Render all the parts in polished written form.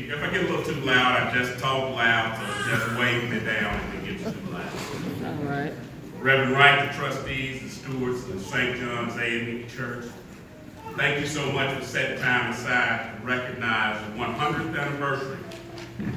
if I get a little too loud, I just talk loud, so just wave me down if it gets too loud. All right. Reverend Wright, the trustees, the stewards of St. John's A&E Church, thank you so much for setting time aside to recognize the 100th anniversary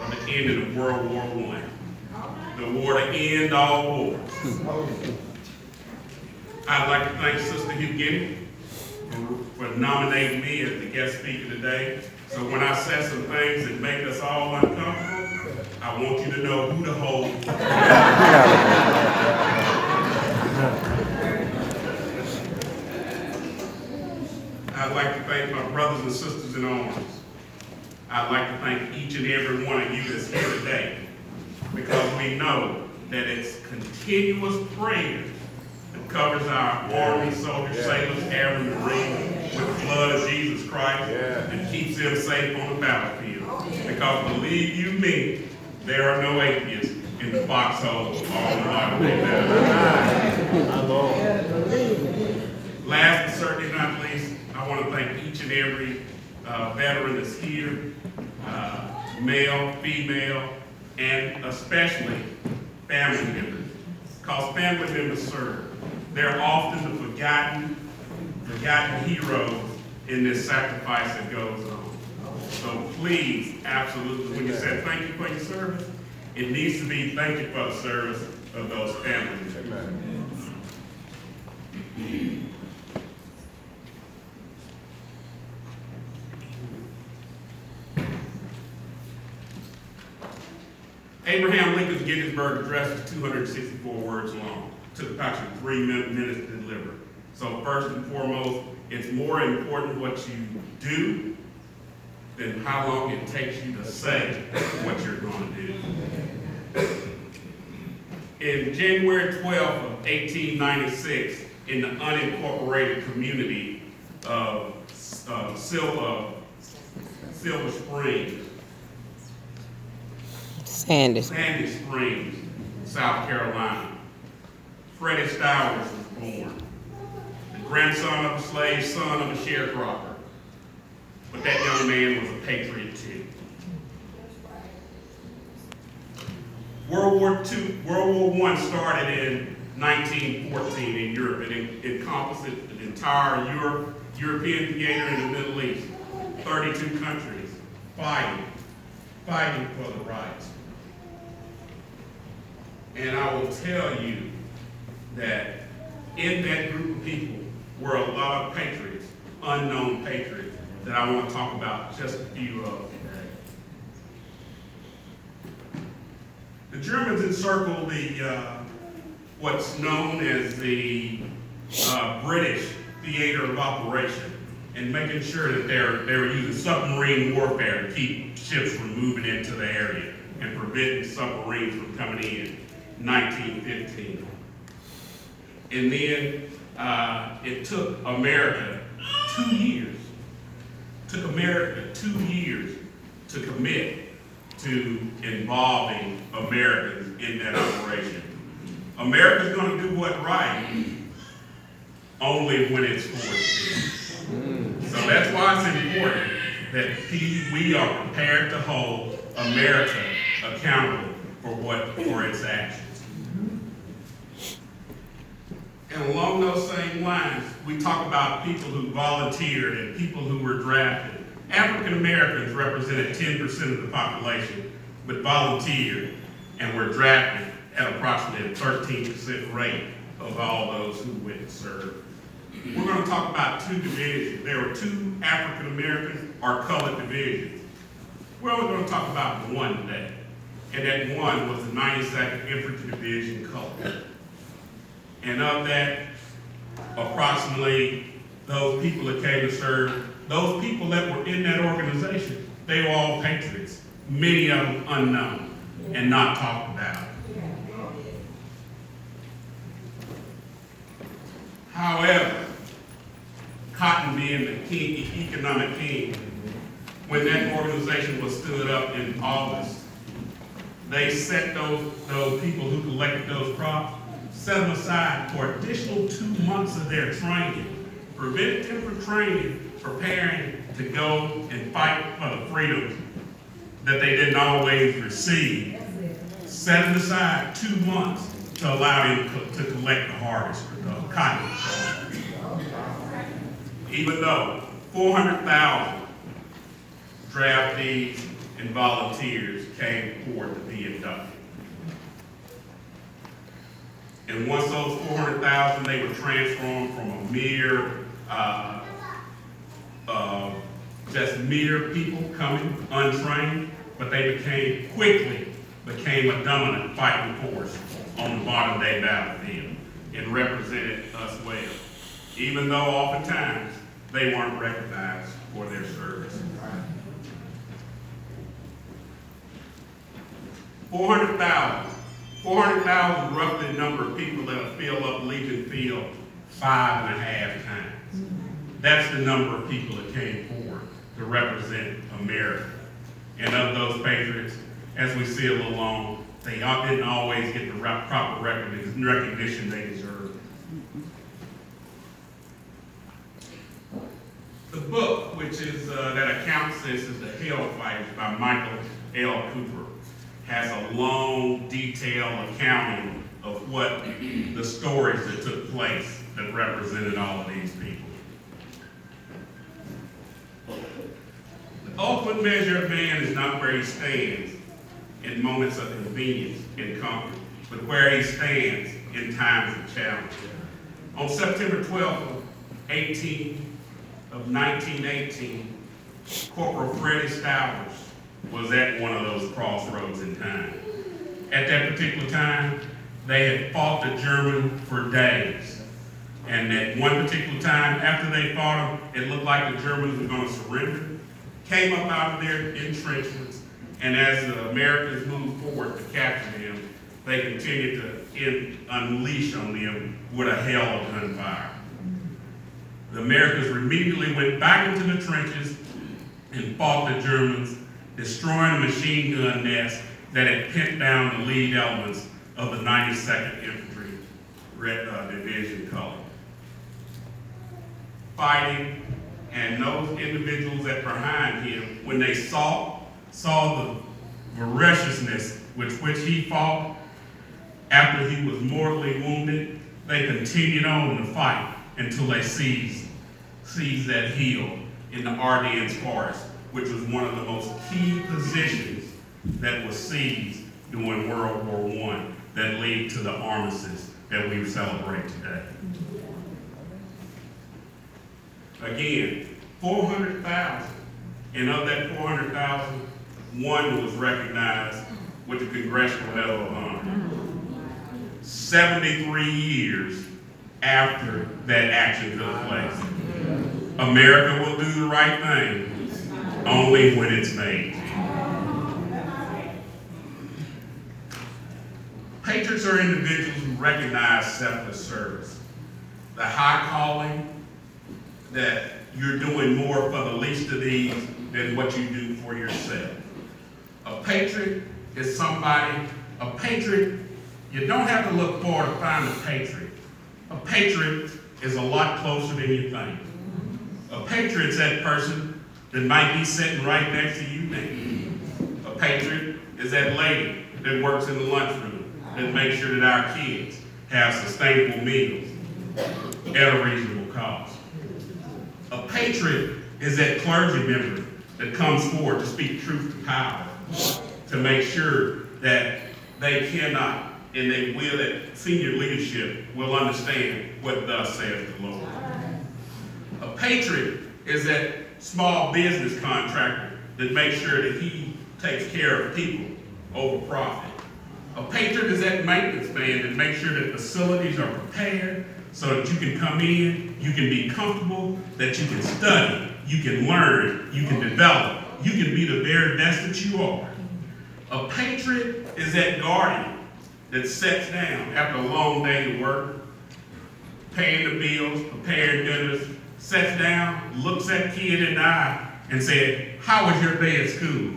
of the end of World War I, the war to end all wars. I'd like to thank Sister Hughini for nominating me as the guest speaker today. So when I say some things that make us all uncomfortable, I want you to know who to hold. I'd like to thank my brothers and sisters in arms. I'd like to thank each and every one of you that's here today, because we know that it's continuous prayer that covers our Army, soldiers, sailors, airmen, Marines with the blood of Jesus Christ and keeps them safe on the battlefield. Because believe you me, there are no atheists in the foxhole of all the way down. Last but certainly not least, I want to thank each and every veteran that's here, male, female, and especially family members, because family members serve. They're often the forgotten heroes in this sacrifice that goes on. So please, absolutely, when you say thank you for your service, it needs to be thank you for the service of those families. Abraham Lincoln's Gettysburg Address is 264 words long. Took approximately 3 minutes to deliver. So first and foremost, it's more important what you do than how long it takes you to say what you're going to do. In January 12th of 1896, in the unincorporated community of Silver Springs, Sandy Springs, South Carolina, Freddie Stowers was born, the grandson of a slave, son of a sharecropper. But that young man was a patriot too. World War I started in 1914 in Europe. It encompassed the entire European theater in the Middle East. 32 countries fighting for the rights. And I will tell you that in that group of people were a lot of patriots, unknown patriots, that I want to talk about just a few of today. The Germans encircled what's known as the British theater of operation, and making sure that they were using submarine warfare to keep ships from moving into the area and preventing submarines from coming in 1915. And then it took America 2 years. To commit to involving Americans in that operation. America's going to do what's right only when it's forced. So that's why it's important that we are prepared to hold America accountable for its actions. And along those same lines, we talk about people who volunteered and people who were drafted. African Americans represented 10% of the population, but volunteered and were drafted at approximately a 13% rate of all those who went and served. We're going to talk about two divisions. There were two African American or colored divisions. We're only going to talk about one today. And that one was the 92nd Infantry Division colored. And of that, approximately those people that came to serve, those people that were in that organization, they were all patriots, many of them unknown and not talked about. However, Cotton being the king, economic king, when that organization was stood up in August, they set those people who collected those crops, set them aside for additional 2 months of their training, preventive training, preparing to go and fight for the freedom that they didn't always receive, setting aside 2 months to allow him to collect the harvest, the cotton. Even though 400,000 draftees and volunteers came forward to be inducted. And once those 400,000, they were transformed from a mere, just mere people coming untrained, but they quickly became a dominant fighting force on the modern day battlefield and represented us well, even though oftentimes they weren't recognized for their service. 400,000 roughly the number of people that have filled up Legion Field 5.5 times. That's the number of people that came forward to represent America. And of those patriots, as we see a little on, they didn't always get the proper recognition they deserved. The book, which is that accounts this, is The Hell Fighters by Michael L. Cooper, has a long, detailed accounting of what the stories that took place that represented all of these people. The ultimate measure of man is not where he stands in moments of convenience and comfort, but where he stands in times of challenge. On September 12th of 1918, Corporal Freddie Stowers was at one of those crossroads in time. At that particular time, they had fought the German for days. And at one particular time, after they fought them, it looked like the Germans were going to surrender. Came up out of their entrenchments, and as the Americans moved forward to capture them, they continued to unleash on them with a hell of gunfire. The Americans immediately went back into the trenches and fought the Germans, destroying a machine gun nest that had pinned down the lead elements of the 92nd Infantry Division color. Fighting, and those individuals that were behind him, when they saw the voraciousness with which he fought after he was mortally wounded, they continued on to fight until they seized that hill in the Ardennes Forest, which was one of the most key positions that was seized during World War I that led to the armistice that we celebrate today. Again, 400,000, and of that 400,000, one was recognized with the Congressional Medal of Honor. 73 years after that action took place. America will do the right thing only when it's made. Patriots are individuals who recognize selfless service, the high calling that you're doing more for the least of these than what you do for yourself. A patriot is a patriot, you don't have to look far to find a patriot. A patriot is a lot closer than you think. A patriot's that person that might be sitting right next to you now. A patriot is that lady that works in the lunchroom that makes sure that our kids have sustainable meals at a reasonable cost. A patriot is that clergy member that comes forward to speak truth to power, to make sure that they cannot and they will, that senior leadership will understand what thus saith the Lord. A patriot is that small business contractor that makes sure that he takes care of people over profit. A patriot is that maintenance man that makes sure that facilities are prepared so that you can come in, you can be comfortable, that you can study, you can learn, you can develop, you can be the very best that you are. A patriot is that guardian that sits down after a long day of work, paying the bills, preparing dinners, sits down, looks that kid in the eye, and says, "How was your day at school?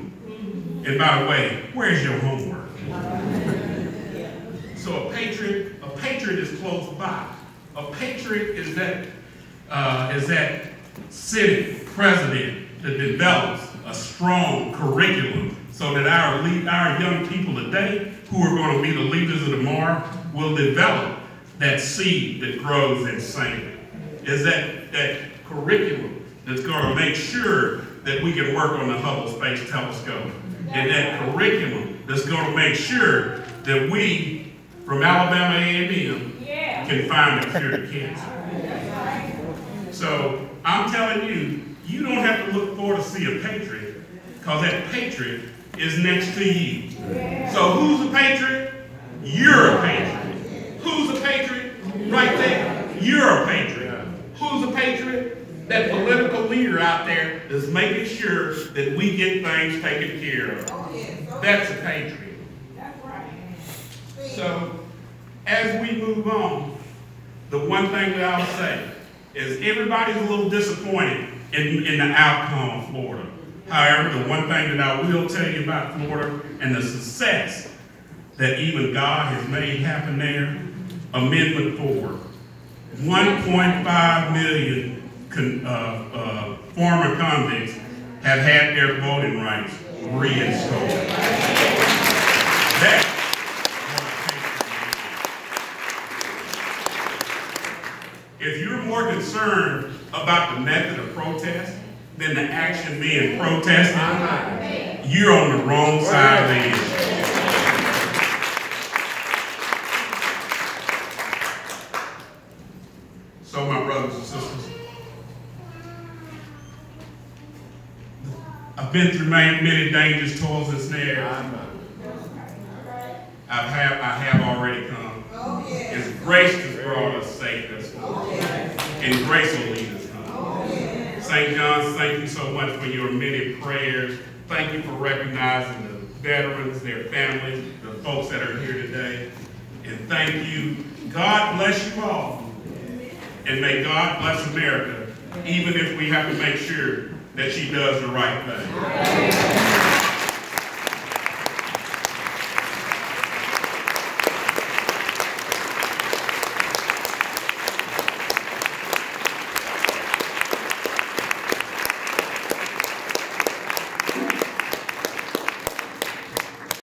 And by the way, where's your homework?" So a patriot is close by. A patriot is that city president that develops a strong curriculum so that our young people today, who are going to be the leaders of tomorrow, will develop that seed that grows in singing. Is that curriculum that's going to make sure that we can work on the Hubble Space Telescope. And that curriculum that's going to make sure that we, from Alabama A&M, can find a cure to cancer. So I'm telling you, you don't have to look forward to see a patriot, because that patriot is next to you. So who's a patriot? You're a patriot. Who's a patriot? Right there. You're a patriot. Who's a patriot? That political leader out there that's making sure that we get things taken care of. That's a patriot. So, as we move on, the one thing that I'll say is everybody's a little disappointed in the outcome of Florida. However, the one thing that I will tell you about Florida and the success that even God has made happen there, Amendment 4, 1.5 million former convicts have had their voting rights reinstalled. That's if you're more concerned about the method of protest than the action being protested, you're on the wrong side of the issue. So, my brothers and sisters, I've been through many dangers, toils, and snares. I have already come. His grace has brought us safe thus far. And grace will lead us home. St. John's, thank you so much for your many prayers. Thank you for recognizing the veterans, their families, the folks that are here today. And thank you. God bless you all. And may God bless America, even if we have to make sure that she does the right thing.